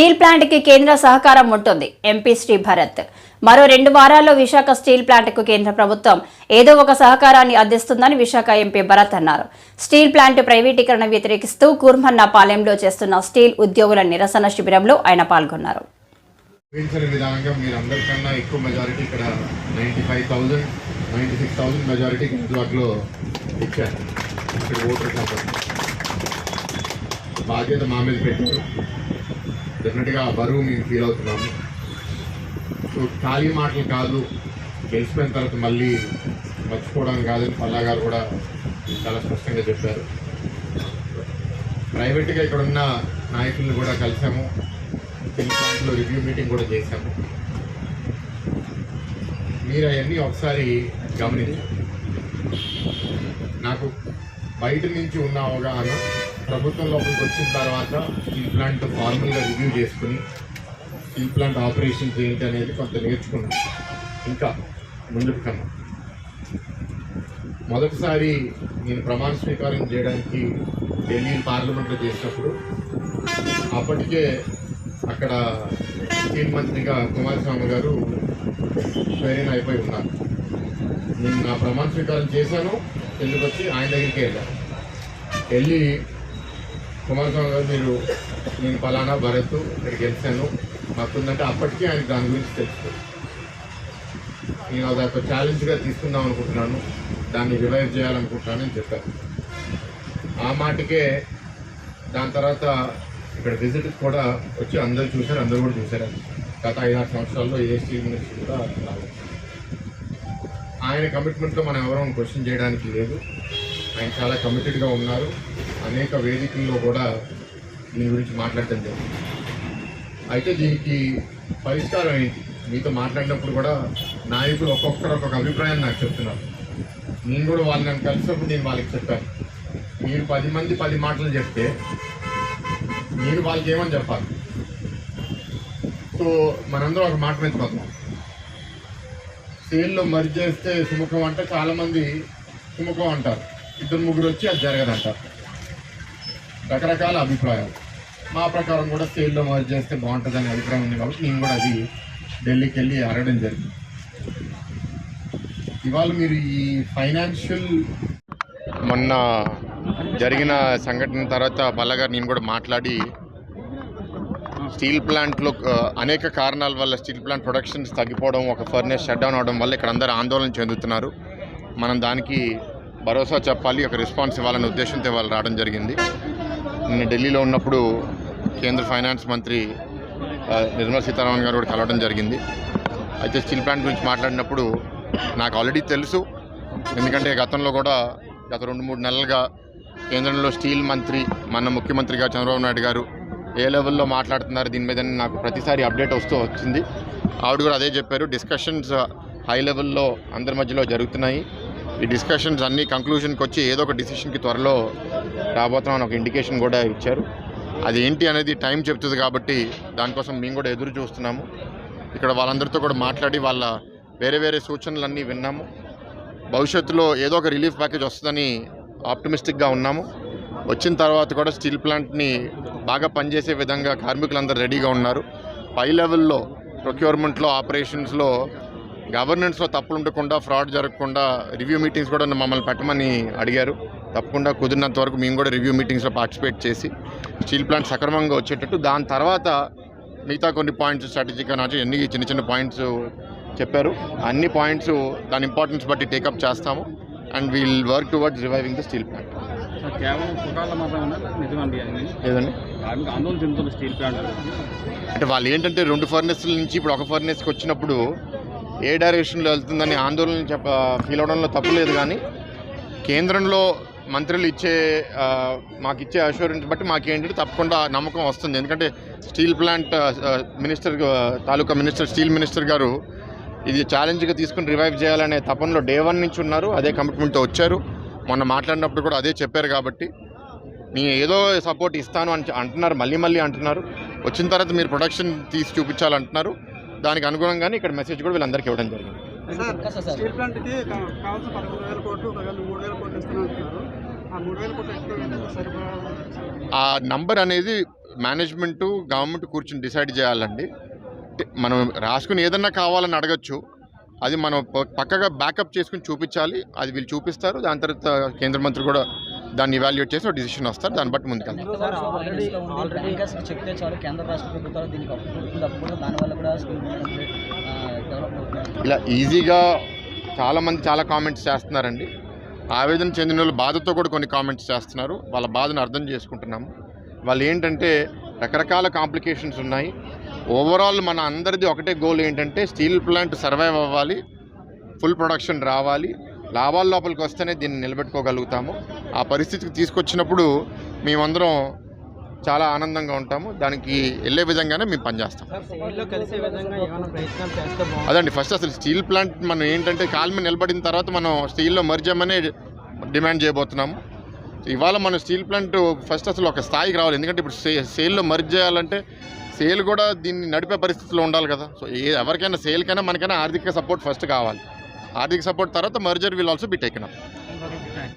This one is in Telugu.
స్టీల్ ప్లాంట్కి కేంద్ర సహకారం ఉంటుంది. ఎంపీ శ్రీ భరత్ మరో 2 వారాల్లో విశాఖ స్టీల్ ప్లాంట్కు కేంద్ర ప్రభుత్వం ఏదో ఒక సహకారాన్ని అందిస్తుందని విశాఖ ఎంపీ భరత్ అన్నారు. స్టీల్ ప్లాంట్ ప్రైవేటీకరణ వ్యతిరేకిస్తూ కూర్మన్నపాలెంలో చేస్తున్న స్టీల్ ఉద్యోగుల నిరసన శిబిరంలో ఆయన పాల్గొన్నారు. బాధ్యత మా మీద పెట్టారు. డెఫినెట్గా బరువు మేము ఫీల్ అవుతున్నాము. సో ఖాళీ మాటలు కాదు, గెలిచిపోయిన తర్వాత మళ్ళీ మర్చిపోవడం కాదని పల్లా గారు కూడా చాలా స్పష్టంగా చెప్పారు. ప్రైవేట్గా ఇక్కడ ఉన్న నాయకులను కూడా కలిసాము. ప్లాంట్లో రివ్యూ మీటింగ్ కూడా చేశాము. మీరు అవన్నీ ఒకసారి గమనించారు. నాకు బయట నుంచి ఉన్న అవగాహన, ప్రభుత్వం లోపలికి వచ్చిన తర్వాత స్టీల్ ప్లాంట్ ఫార్మల్గా రివ్యూ చేసుకుని స్టీల్ ప్లాంట్ ఆపరేషన్స్ ఏంటి అనేది కొంత నేర్చుకున్నాం. ఇంకా ముందుకు కన్నా మొదటిసారి నేను ప్రమాణ స్వీకారం చేయడానికి ఢిల్లీ పార్లమెంట్లో చేసినప్పుడు అప్పటికే అక్కడ స్టీల్ మంత్రిగా కుమారస్వామి గారు స్వేరిన్ అయిపోయి ఉన్నారు. నేను నా ప్రమాణ స్వీకారం చేశాను. ఎందుకు వచ్చి ఆయన దగ్గరికి వెళ్ళి కుమారస్వామి గారు నేను ఫలానా భరత్ ఇక్కడికి గెలిచాను మాకుందంటే అప్పటికీ ఆయన దాని గురించి తెలుస్తుంది. నేను అదొక ఛాలెంజ్గా తీసుకుందాం అనుకుంటున్నాను, దాన్ని రివైవ్ చేయాలనుకుంటున్నానని చెప్పారు. ఆ మాటకే దాని తర్వాత ఇక్కడ విజిట్ కూడా వచ్చి అందరూ చూశారు, అందరూ కూడా చూశారు. గత 5-6 సంవత్సరాల్లో ఏ స్టీల్ మినిస్టర్ కూడా రాలేదు. ఆయన కమిట్మెంట్లో మనం ఎవరూ క్వశ్చన్ చేయడానికి లేదు. ఆయన చాలా కమిటెడ్గా ఉన్నారు. అనేక వేదికల్లో కూడా దీని గురించి మాట్లాడటం జరిగింది. అయితే దీనికి పరిష్కారం ఏంటి? మీతో మాట్లాడినప్పుడు కూడా నాయకులు ఒక్కొక్కరు ఒక్కొక్క అభిప్రాయాన్ని నాకు చెప్తున్నారు. నేను కూడా వాళ్ళు నన్ను కలిసినప్పుడు నేను వాళ్ళకి చెప్పాను, మీరు 10 మంది 10 మాటలు చెప్తే మీరు వాళ్ళకి ఏమని చెప్పాలి. సో మనందరం ఒక మాట మీద పోతున్నాం. సేల్లో మర్జ్ చేస్తే సుముఖం అంటే చాలామంది సుముఖం అంటారు, 2-3 వచ్చి అది జరగదంటారు. రకరకాల అభిప్రాయాలు. మా ప్రకారం కూడా సేల్లో మర్జ్ చేస్తే బాగుంటుందనే అభిప్రాయం ఉంది కాబట్టి నేను కూడా అది ఢిల్లీకి వెళ్ళి అడగడం జరిగింది. ఇవాళ మీరు ఈ ఫైనాన్షియల్ మొన్న జరిగిన సంఘటన తర్వాత బల్లగారు నేను కూడా మాట్లాడి స్టీల్ ప్లాంట్లో అనేక కారణాల వల్ల స్టీల్ ప్లాంట్ ప్రొడక్షన్స్ తగ్గిపోవడం, ఒక ఫర్నేస్ షట్ డౌన్ అవడం వల్ల ఇక్కడ అందరూ ఆందోళన చెందుతున్నారు. మనం దానికి భరోసా చెప్పాలి, ఒక రెస్పాన్స్ ఇవ్వాలనే ఉద్దేశంతో వాళ్ళు రావడం జరిగింది. నిన్న ఢిల్లీలో ఉన్నప్పుడు కేంద్ర ఫైనాన్స్ మంత్రి నిర్మలా సీతారామన్ గారు కూడా కలవడం జరిగింది. అయితే స్టీల్ ప్లాంట్ గురించి మాట్లాడినప్పుడు నాకు ఆల్రెడీ తెలుసు, ఎందుకంటే గతంలో కూడా గత 2-3 నెలలుగా కేంద్రంలో స్టీల్ మంత్రి మన ముఖ్యమంత్రిగా చంద్రబాబు నాయుడు గారు ఏ లెవెల్లో మాట్లాడుతున్నారు దీని మీద నాకు ప్రతిసారి అప్డేట్ వచ్చింది. ఆవిడ కూడా అదే చెప్పారు, డిస్కషన్స్ హై లెవెల్లో అందరి మధ్యలో జరుగుతున్నాయి. ఈ డిస్కషన్స్ అన్నీ కంక్లూషన్కి వచ్చి ఏదో ఒక డిసిషన్కి త్వరలో రాబోతున్నామని ఒక ఇండికేషన్ కూడా ఇచ్చారు. అది ఏంటి అనేది టైం చెప్తుంది కాబట్టి దానికోసం మేము కూడా ఎదురు చూస్తున్నాము. ఇక్కడ వాళ్ళందరితో కూడా మాట్లాడి వాళ్ళ వేరే సూచనలన్నీ విన్నాము. భవిష్యత్తులో ఏదో ఒక రిలీఫ్ ప్యాకేజ్ వస్తుందని ఆప్టమిస్టిక్గా ఉన్నాము. వచ్చిన తర్వాత కూడా స్టీల్ ప్లాంట్ని బాగా పనిచేసే విధంగా కార్మికులందరూ రెడీగా ఉన్నారు. పై లెవెల్లో ప్రొక్యూర్మెంట్లో, ఆపరేషన్స్లో, గవర్నెన్స్లో తప్పులు ఉండకుండా, ఫ్రాడ్ జరగకుండా రివ్యూ మీటింగ్స్ కూడా మమ్మల్ని పెట్టమని అడిగారు. తప్పకుండా కుదిరినంత వరకు మేము కూడా రివ్యూ మీటింగ్స్లో పార్టిసిపేట్ చేసి స్టీల్ ప్లాంట్ సక్రమంగా వచ్చేటట్టు, దాని తర్వాత మిగతా కొన్ని పాయింట్స్ స్ట్రాటజిక్గా నాటి అన్ని చిన్న పాయింట్స్ చెప్పారు. అన్ని పాయింట్స్ దాని ఇంపార్టెన్స్ బట్టి టేకప్ చేస్తాము and wheel work towards reviving the steel plant. లేదండి, ఆందోళన చెందుతున్న స్టీల్ ప్లాంట్ అంటే వాళ్ళు ఏంటంటే 2 ఫర్నెస్ల నుంచి ఇప్పుడు ఒక ఫర్నెస్కి వచ్చినప్పుడు ఏ డైరెక్షన్లో వెళ్తుందని ఆందోళన ఫీల్ అవడంలో తప్పులేదు. కానీ కేంద్రంలో మంత్రులు మాకు ఇచ్చే అష్యూరెన్స్ బట్టి మాకేంటంటే తప్పకుండా నమ్మకం వస్తుంది. ఎందుకంటే స్టీల్ ప్లాంట్ మినిస్టర్ తాలూకా మినిస్టర్ స్టీల్ మినిస్టర్ గారు ఇది ఛాలెంజ్గా తీసుకుని రివైవ్ చేయాలనే తపనలో డే 1 నుంచి ఉన్నారు. అదే కమిట్మెంట్తో వచ్చారు. మొన్న మాట్లాడినప్పుడు కూడా అదే చెప్పారు. కాబట్టి నేను ఏదో సపోర్ట్ ఇస్తాను అని అంటున్నారు, మళ్ళీ అంటున్నారు. వచ్చిన తర్వాత మీరు ప్రొడక్షన్ తీసి చూపించాలంటున్నారు. దానికి అనుగుణంగానే ఇక్కడ మెసేజ్ కూడా వీళ్ళందరికీ ఇవ్వడం జరిగింది. స్టీల్ ప్లాంట్కి కావాల్సిన 11,000 కోట్లు 3,000 కోట్లు ఇస్తున్నారు. ఆ నంబర్ అనేది మేనేజ్మెంటు గవర్నమెంట్ కూర్చొని డిసైడ్ చేయాలండి. మనం రాసుకుని ఏదన్నా కావాలని అడగచ్చు, అది మనం పక్కగా బ్యాకప్ చేసుకుని చూపించాలి. అది వీళ్ళు చూపిస్తారు, దాని తర్వాత కేంద్ర మంత్రి కూడా దాన్ని ఇవాల్యుయేట్ చేసి ఒక డిసిషన్ వస్తారు, దాన్ని బట్టి ముందుకెళ్తాం. చెప్తే చాలు కేంద్ర రాష్ట్ర ప్రభుత్వాలు దీనికి అప్పుడు దానివల్ల కూడా డెవలప్ అవుతుంది. ఇలా ఈజీగా చాలామంది చాలా కామెంట్స్ చేస్తున్నారండి. ఆవేదన చెందిన వాళ్ళు బాధతో కూడా కొన్ని కామెంట్స్ చేస్తున్నారు. వాళ్ళ బాధను అర్థం చేసుకుంటున్నాము. వాళ్ళు ఏంటంటే రకరకాల కాంప్లికేషన్స్ ఉన్నాయి. ఓవరాల్ మన అందరిది ఒకటే గోల్ ఏంటంటే స్టీల్ ప్లాంట్ సర్వైవ్ అవ్వాలి, ఫుల్ ప్రొడక్షన్ రావాలి, లాభాల లోపలికి వస్తేనే దీన్ని నిలబెట్టుకోగలుగుతాము. ఆ పరిస్థితికి తీసుకొచ్చినప్పుడు మేమందరం చాలా ఆనందంగా ఉంటాము. దానికి వెళ్ళే విధంగానే మేము పనిచేస్తాం. అదండి ఫస్ట్ అసలు స్టీల్ ప్లాంట్ మనం ఏంటంటే కాలు మీద నిలబడిన తర్వాత మనం స్టీల్లో మర్జ్ అయ్యమని డిమాండ్ చేయబోతున్నాము. ఇవాళ మన స్టీల్ ప్లాంట్ ఫస్ట్ అసలు ఒక స్థాయికి రావాలి. ఎందుకంటే ఇప్పుడు సేల్లో మర్జ్ చేయాలంటే సేల్ కూడా దీన్ని నడిపే పరిస్థితిలో ఉండాలి కదా. సో ఎవరికైనా సేల్కైనా మనకైనా ఆర్థిక సపోర్ట్ ఫస్ట్ కావాలి. ఆర్థిక సపోర్ట్ తర్వాత merger will also be taken up.